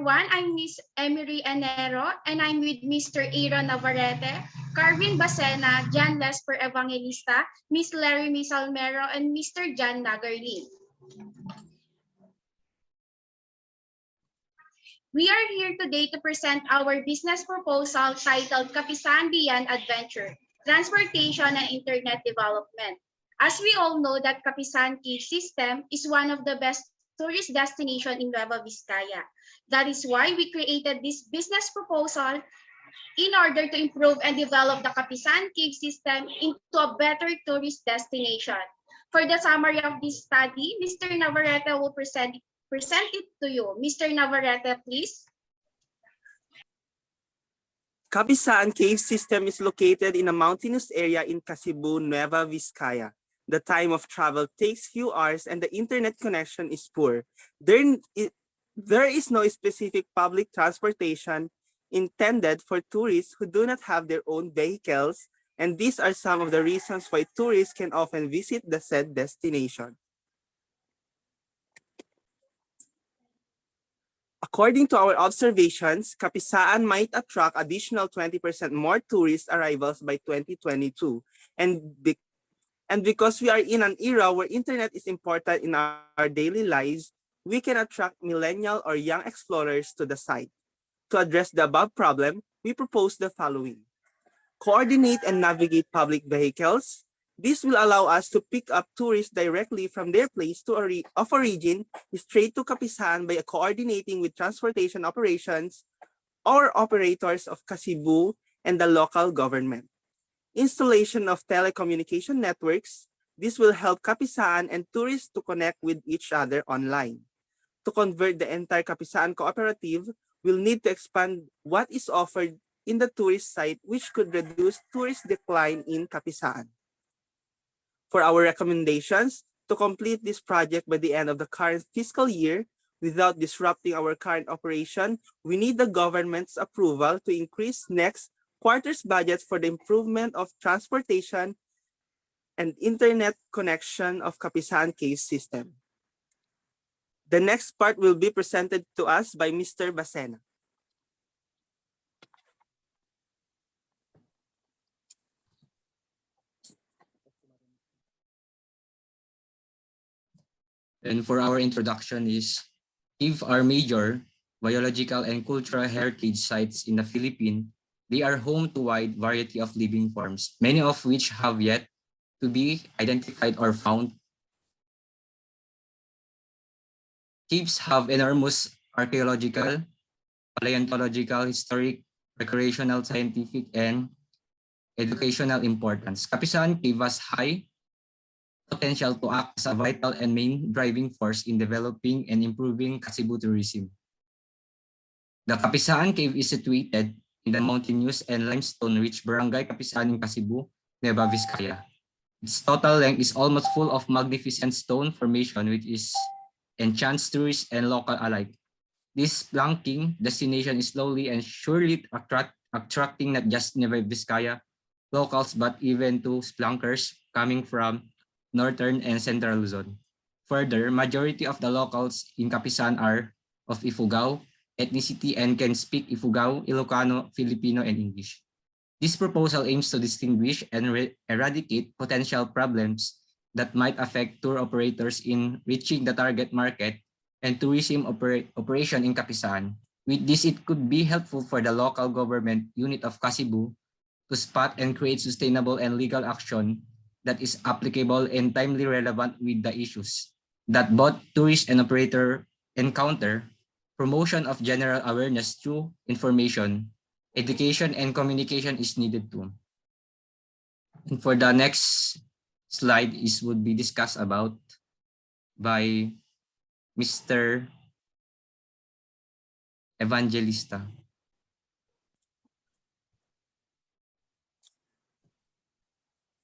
everyone. I'm Miss Emery Enero, and I'm with Mr. Aaron Navarrete, Carvin Bacena, John Lesper Evangelista, Miss Larry Misalmero, and Mr. John Nagarlin. We are here today to present our business proposal titled CAPISAAN Beyond Adventure, Transportation and Internet Development. As we all know that CAPISAAN Cave System is one of the best tourist destination in Nueva Vizcaya. That is why we created this business proposal in order to improve and develop the CAPISAAN Cave System into a better tourist destination. For the summary of this study, Mr. Navarrete will present it to you. Mr. Navarrete, please. CAPISAAN Cave System is located in a mountainous area in Cebu, Nueva Vizcaya. The time of travel takes few hours and the internet connection is poor. There is no specific public transportation intended for tourists who do not have their own vehicles, and these are some of the reasons why tourists can often visit the said destination. According to our observations, CAPISAAN might attract additional 20% more tourist arrivals by 2022, and because we are in an era where internet is important in our daily lives, we can attract millennial or young explorers to the site. To address the above problem, we propose the following. Coordinate and navigate public vehicles. This will allow us to pick up tourists directly from their place of origin straight to CAPISAAN by coordinating with transportation operations or operators of Cebu and the local government. Installation of telecommunication networks. This will help CAPISAAN and tourists to connect with each other online. To convert the entire CAPISAAN cooperative, we'll need to expand what is offered in the tourist site, which could reduce tourist decline in CAPISAAN. For our recommendations, to complete this project by the end of the current fiscal year, without disrupting our current operation, we need the government's approval to increase next quarter's budget for the improvement of transportation and internet connection of CAPISAAN Cave System. The next part will be presented to us by Mr. Bacena. And for our introduction is, if our major biological and cultural heritage sites in the Philippines, they are home to wide variety of living forms, many of which have yet to be identified or found. Caves have enormous archaeological, paleontological, historic, recreational, scientific, and educational importance. CAPISAAN Cave has high potential to act as a vital and main driving force in developing and improving Cebu tourism. The CAPISAAN Cave is situated in the mountainous and limestone-rich barangay CAPISAAN in Cebu, Nueva Vizcaya. Its total length is almost full of magnificent stone formation, which is enchants tourists and local alike. This spelunking destination is slowly and surely attracting not just Nueva Vizcaya locals, but even to spelunkers coming from Northern and Central Luzon. Further, majority of the locals in CAPISAAN are of Ifugao ethnicity and can speak Ifugao, Ilocano, Filipino, and English. This proposal aims to distinguish and eradicate potential problems that might affect tour operators in reaching the target market and tourism operation in CAPISAAN. With this, it could be helpful for the local government unit of Cebu to spot and create sustainable and legal action that is applicable and timely relevant with the issues that both tourist and operator encounter. Promotion of general awareness through information, education, and communication is needed too. And for the next slide would be discussed about by Mr. Evangelista.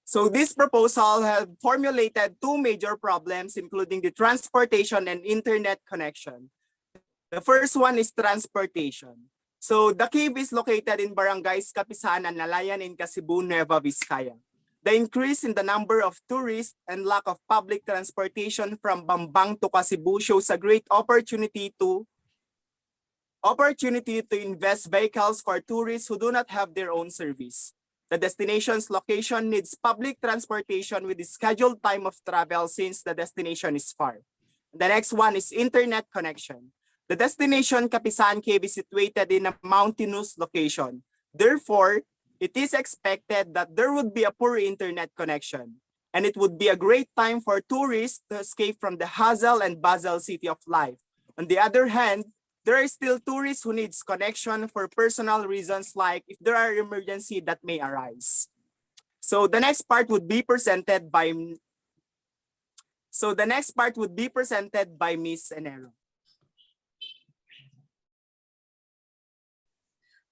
So this proposal has formulated two major problems, including the transportation and internet connection. The first one is transportation. So the cave is located in barangays CAPISAAN and Nalayan in Cebu, Nueva Vizcaya. The increase in the number of tourists and lack of public transportation from Bambang to Cebu shows a great opportunity to opportunity to invest vehicles for tourists who do not have their own service. The destination's location needs public transportation with the scheduled time of travel since the destination is far. The next one is internet connection. The destination Capisaan Cave is situated in a mountainous location. Therefore, it is expected that there would be a poor internet connection, and it would be a great time for tourists to escape from the hustle and bustle city of life. On the other hand, there are still tourists who needs connection for personal reasons like if there are emergency that may arise. So the next part would be presented by Miss Enero.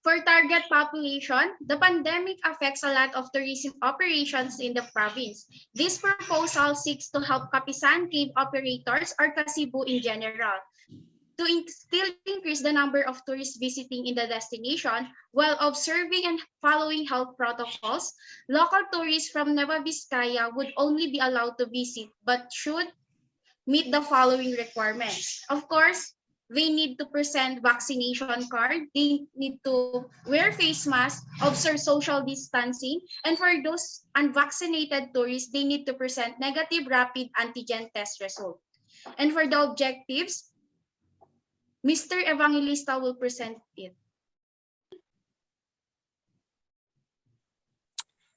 For target population, the pandemic affects a lot of tourism operations in the province. This proposal seeks to help Capisan Cave operators or Kasibu in general to still increase the number of tourists visiting in the destination while observing and following health protocols. Local tourists from Nueva Vizcaya would only be allowed to visit but should meet the following requirements. Of course, they need to present vaccination card, they need to wear face mask, observe social distancing, and for those unvaccinated tourists, they need to present negative rapid antigen test result. And for the objectives, Mr. Evangelista will present it.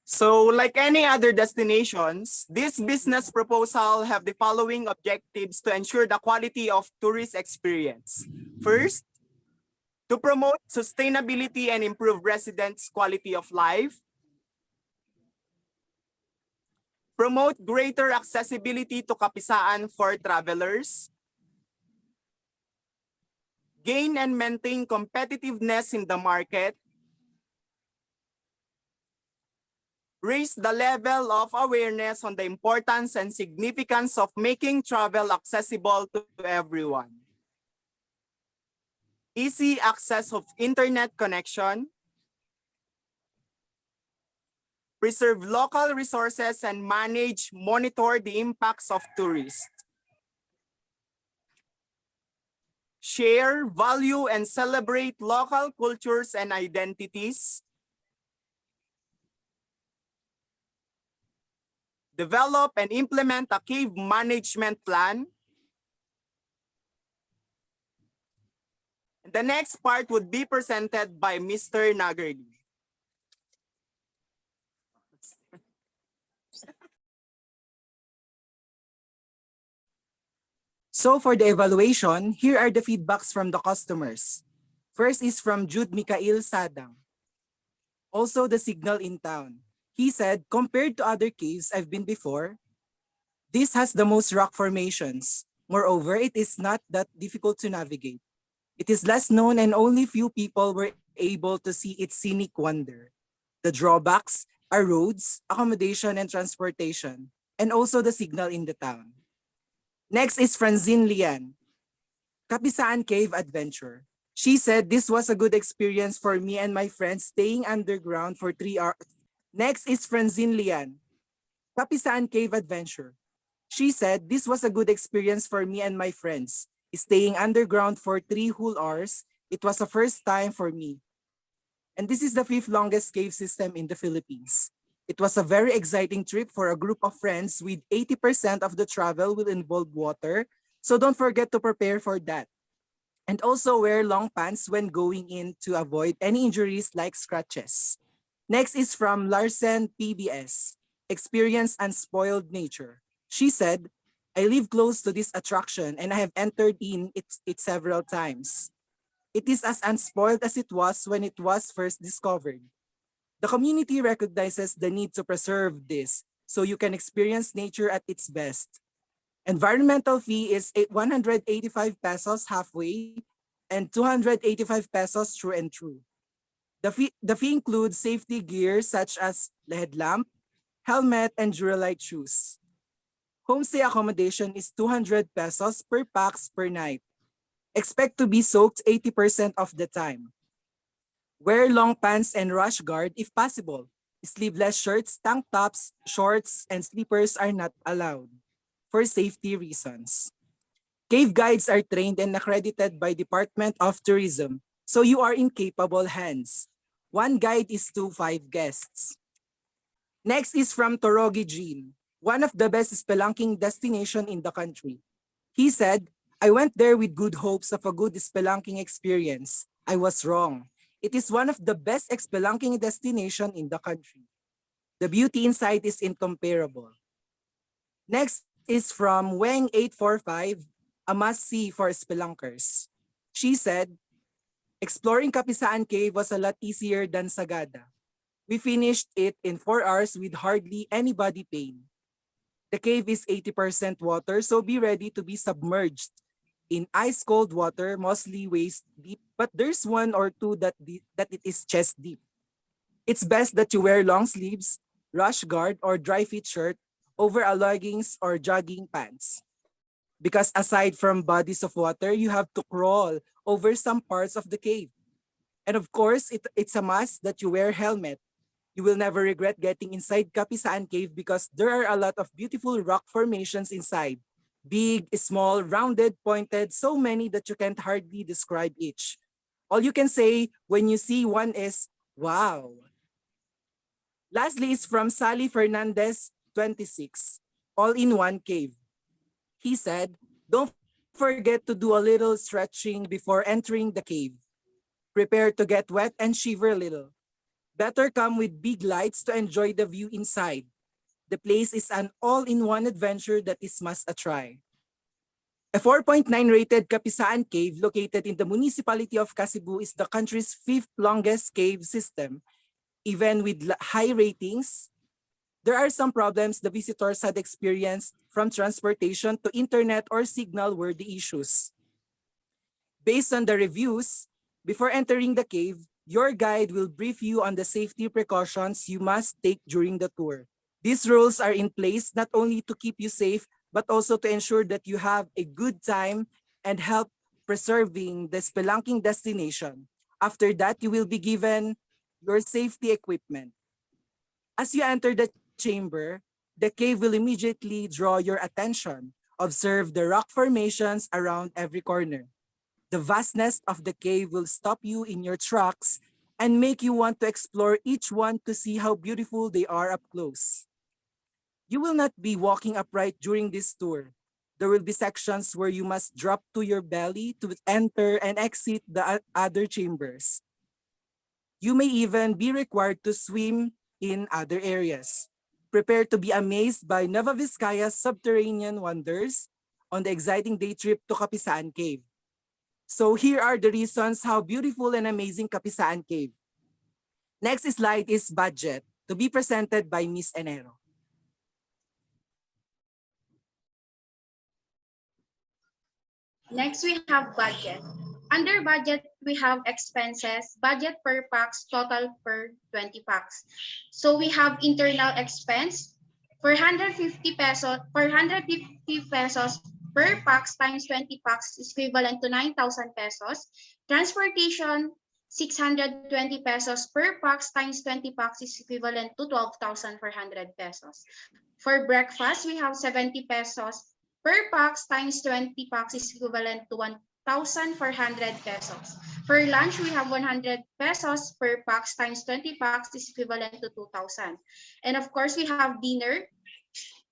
So like any other destinations, this business proposal have the following objectives to ensure the quality of tourist experience. First, to promote sustainability and improve residents' quality of life. Promote greater accessibility to Capisaan for travelers. Gain and maintain competitiveness in the market. Raise the level of awareness on the importance and significance of making travel accessible to everyone. Easy access of internet connection. Preserve local resources and monitor the impacts of tourists. Share, value, and celebrate local cultures and identities. Develop and implement a cave management plan. The next part would be presented by Mr. Nagarli. So for the evaluation, here are the feedbacks from the customers. First is from Jude Mikael Sadang. Also the signal in town. He said, compared to other caves I've been before, this has the most rock formations. Moreover, it is not that difficult to navigate. It is less known and only few people were able to see its scenic wonder. The drawbacks are roads, accommodation, and transportation, and also the signal in the town. Next is Francine Lian, Capisaan Cave Adventure. She said this was a good experience for me and my friends staying underground for 3 hours. Next is Francine Lian, Capisaan Cave Adventure. She said this was a good experience for me and my friends staying underground for 3 whole hours. It was the first time for me. And this is the 5th longest cave system in the Philippines. It was a very exciting trip for a group of friends with 80% of the travel will involve water. So don't forget to prepare for that. And also wear long pants when going in to avoid any injuries like scratches. Next is from Larsen PBS, Experience Unspoiled Nature. She said, I live close to this attraction and I have entered in it several times. It is as unspoiled as it was when it was first discovered. The community recognizes the need to preserve this so you can experience nature at its best. Environmental fee is 185 pesos halfway and 285 pesos through and through. The fee includes safety gear such as headlamp, helmet, and Duralite shoes. Homestay accommodation is 200 pesos per pax per night. Expect to be soaked 80% of the time. Wear long pants and rash guard if possible. Sleeveless shirts, tank tops, shorts, and slippers are not allowed for safety reasons. Cave guides are trained and accredited by Department of Tourism, so you are in capable hands. One guide is to 5 guests. Next is from Torogi Jean, one of the best spelunking destination in the country. He said, I went there with good hopes of a good spelunking experience. I was wrong. It is one of the best spelunking destination in the country. The beauty inside is incomparable. Next is from Weng845, a must-see for spelunkers. She said, exploring Kapisaan Cave was a lot easier than Sagada. We finished it in 4 hours with hardly any body pain. The cave is 80% water, so be ready to be submerged in ice-cold water, mostly waist deep, but there's one or two that it is chest deep. It's best that you wear long sleeves, rash guard, or dry fit shirt over a leggings or jogging pants. Because aside from bodies of water, you have to crawl over some parts of the cave. And of course, it's a must that you wear helmet. You will never regret getting inside Kapisaan Cave because there are a lot of beautiful rock formations inside. Big, small, rounded, pointed, so many that you can't hardly describe each. All you can say when you see one is, wow. Lastly is from Sally Fernandez, 26, all in one cave. He said, don't forget to do a little stretching before entering the cave. Prepare to get wet and shiver a little. Better come with big lights to enjoy the view inside. The place is an all-in-one adventure that is must a try. A 4.9 rated Kapisaan Cave located in the municipality of Kasibu is the country's 5th longest cave system. Even with high ratings, there are some problems the visitors had experienced, from transportation to internet or signal were the issues. Based on the reviews, before entering the cave, your guide will brief you on the safety precautions you must take during the tour. These rules are in place not only to keep you safe, but also to ensure that you have a good time and help preserving the spelunking destination. After that, you will be given your safety equipment. As you enter the chamber, the cave will immediately draw your attention. Observe the rock formations around every corner. The vastness of the cave will stop you in your tracks and make you want to explore each one to see how beautiful they are up close. You will not be walking upright during this tour. There will be sections where you must drop to your belly to enter and exit the other chambers. You may even be required to swim in other areas. Prepare to be amazed by Nueva Vizcaya's subterranean wonders on the exciting day trip to Kapisaan Cave. So here are the reasons how beautiful and amazing Kapisaan Cave. Next slide is budget, to be presented by Miss Enero. Next, we have budget. Under budget, we have expenses, budget per pax, total per 20 pax. So we have internal expense for 150 pesos, per pax times 20 pax is equivalent to 9,000 pesos. Transportation, 620 pesos per pax times 20 pax is equivalent to 12,400 pesos. For breakfast, we have 70 pesos per pax times 20 pax is equivalent to 1,400 pesos. For lunch, we have 100 pesos per pax times 20 pax is equivalent to 2,000. And of course, we have dinner.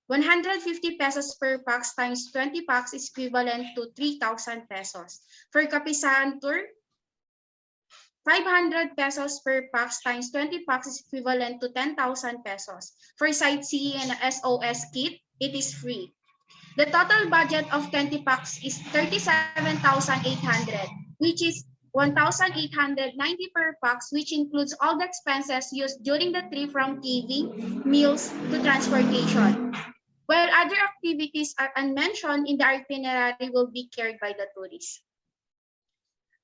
150 pesos per pax times 20 pax is equivalent to 3,000 pesos. For Kapisaan tour, 500 pesos per pax times 20 pax is equivalent to 10,000 pesos. For sightseeing and SOS kit, it is free. The total budget of 20 packs is 37,800, which is 1,890 per packs, which includes all the expenses used during the trip from caving, meals, to transportation. While other activities are unmentioned in the itinerary will be carried by the tourists.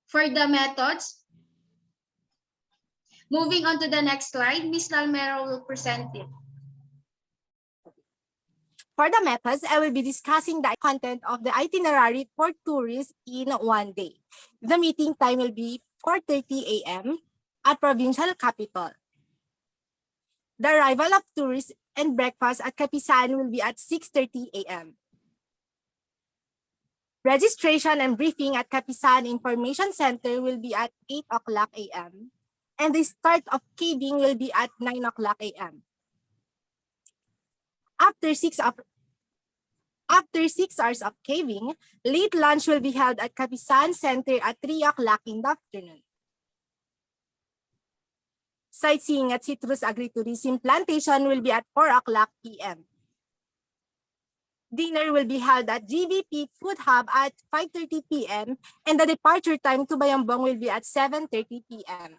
For the methods, moving on to the next slide, Ms. Lalmero will present it. For the methods, I will be discussing the content of the itinerary for tourists in one day. The meeting time will be 4:30 a.m. at provincial capital. The arrival of tourists and breakfast at Kapisaan will be at 6:30 a.m. Registration and briefing at CAPISAAN Information Center will be at 8 o'clock a.m. and the start of caving will be at 9 o'clock a.m. After 6 hours of caving, late lunch will be held at CAPISAAN Center at 3 o'clock in the afternoon. Sightseeing at Citrus Agritourism Plantation will be at 4 o'clock p.m. Dinner will be held at GVP Food Hub at 5:30 p.m. and the departure time to Bayambong will be at 7:30 p.m.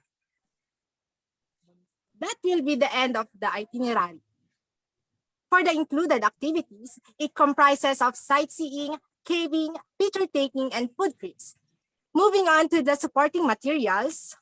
That will be the end of the itinerary. For the included activities, it comprises of sightseeing, caving, picture taking, and food trips. Moving on to the supporting materials,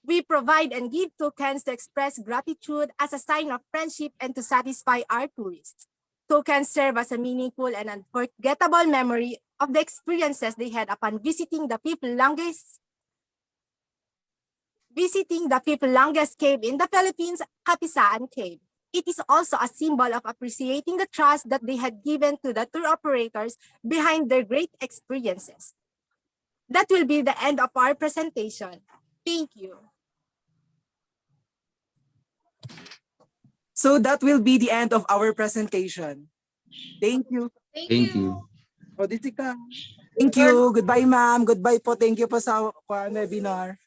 we provide and give tokens to express gratitude as a sign of friendship and to satisfy our tourists. Tokens serve as a meaningful and unforgettable memory of the experiences they had upon visiting the fifth longest cave in the Philippines, CAPISAAN Cave. It is also a symbol of appreciating the trust that they had given to the tour operators behind their great experiences. That will be the end of our presentation. Thank you. So that will be the end of our presentation. Thank you. Thank you. O, Thank you. Goodbye, ma'am. Goodbye po. Thank you po sa webinar.